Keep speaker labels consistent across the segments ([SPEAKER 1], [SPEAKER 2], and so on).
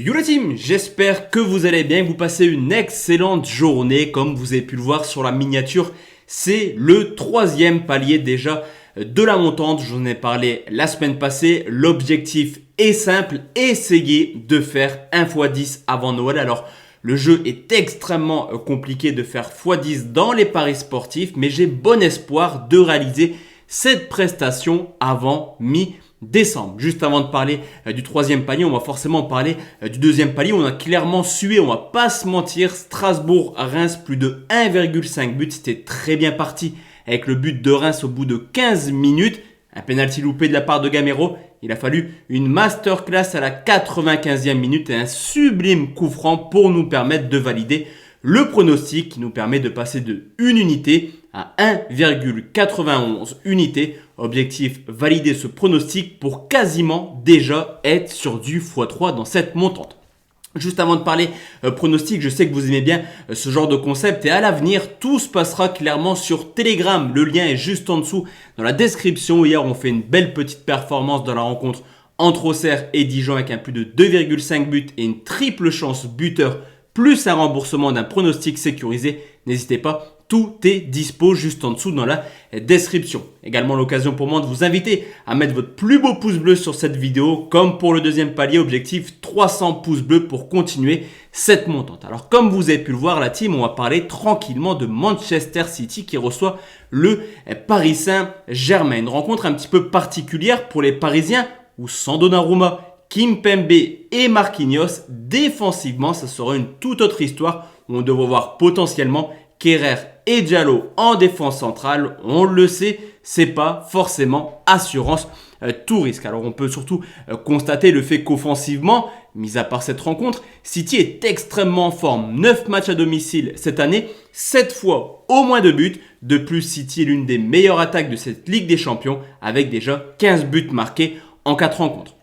[SPEAKER 1] Yo la team, j'espère que vous allez bien, que vous passez une excellente journée. Comme vous avez pu le voir sur la miniature, c'est le troisième palier déjà de la montante. Je vous en ai parlé la semaine passée. L'objectif est simple, essayer de faire 1 x 10 avant Noël. Alors le jeu est extrêmement compliqué de faire x10 dans les paris sportifs, mais j'ai bon espoir de réaliser cette prestation avant mi-décembre. Juste avant de parler du troisième palier, on va forcément parler du deuxième palier. On a clairement sué, on va pas se mentir. Strasbourg-Reims, plus de 1,5 buts. C'était très bien parti avec le but de Reims au bout de 15 minutes. Un penalty loupé de la part de Gamero. Il a fallu une masterclass à la 95e minute et un sublime coup franc pour nous permettre de valider le pronostic qui nous permet de passer de 1 unité à 1,91 unités. Objectif, valider ce pronostic pour quasiment déjà être sur du x3 dans cette montante. Juste avant de parler pronostic, je sais que vous aimez bien ce genre de concept et à l'avenir, tout se passera clairement sur Telegram. Le lien est juste en dessous dans la description. Hier, on fait une belle petite performance dans la rencontre entre Auxerre et Dijon avec un plus de 2,5 buts et une triple chance buteur plus un remboursement d'un pronostic sécurisé. N'hésitez pas. Tout est dispo juste en dessous dans la description. Également l'occasion pour moi de vous inviter à mettre votre plus beau pouce bleu sur cette vidéo. Comme pour le deuxième palier, objectif 300 pouces bleus pour continuer cette montante. Alors comme vous avez pu le voir la team, on va parler tranquillement de Manchester City qui reçoit le Paris Saint-Germain. Une rencontre un petit peu particulière pour les Parisiens où sans Donnarumma, Kimpembe et Marquinhos, défensivement, ça sera une toute autre histoire où on devrait voir potentiellement Kerrer et Diallo en défense centrale. On le sait, c'est pas forcément assurance tout risque. Alors on peut surtout constater le fait qu'offensivement, mis à part cette rencontre, City est extrêmement en forme. 9 matchs à domicile cette année, 7 fois au moins 2 buts. De plus, City est l'une des meilleures attaques de cette Ligue des Champions avec déjà 15 buts marqués en 4 rencontres.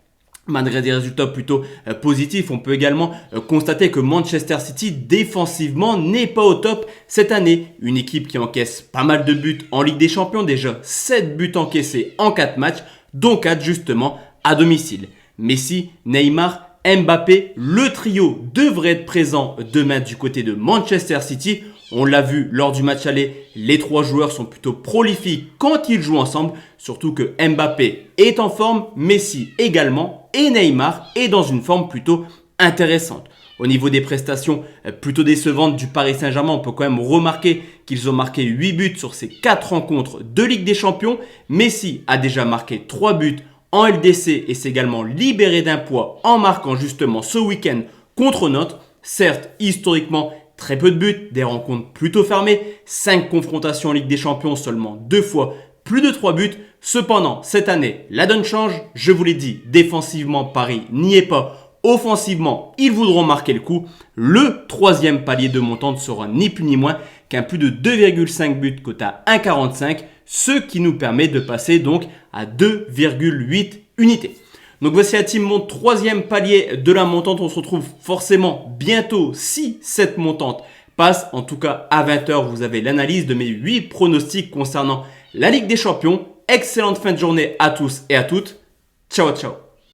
[SPEAKER 1] Malgré des résultats plutôt positifs, on peut également constater que Manchester City défensivement n'est pas au top cette année. Une équipe qui encaisse pas mal de buts en Ligue des Champions, déjà 7 buts encaissés en 4 matchs, dont 4 justement à domicile. Messi, Neymar, Mbappé, le trio devrait être présent demain du côté de Manchester City. On l'a vu lors du match aller, les 3 joueurs sont plutôt prolifiques quand ils jouent ensemble, surtout que Mbappé est en forme, Messi également et Neymar est dans une forme plutôt intéressante. Au niveau des prestations plutôt décevantes du Paris Saint-Germain, on peut quand même remarquer qu'ils ont marqué 8 buts sur ces 4 rencontres de Ligue des Champions. Messi a déjà marqué 3 buts en LDC et s'est également libéré d'un poids en marquant justement ce week-end contre Nantes. Certes, historiquement, très peu de buts, des rencontres plutôt fermées, 5 confrontations en Ligue des Champions, seulement 2 fois, plus de 3 buts. Cependant, cette année, la donne change. Je vous l'ai dit, défensivement, Paris n'y est pas. Offensivement, ils voudront marquer le coup. Le troisième palier de montante sera ni plus ni moins qu'un plus de 2,5 buts cote à 1,45, ce qui nous permet de passer donc à 2,8 unités. Donc voici la team, mon troisième palier de la montante. On se retrouve forcément bientôt si cette montante passe. En tout cas, à 20h, vous avez l'analyse de mes 8 pronostics concernant la Ligue des Champions. Excellente fin de journée à tous et à toutes. Ciao, ciao.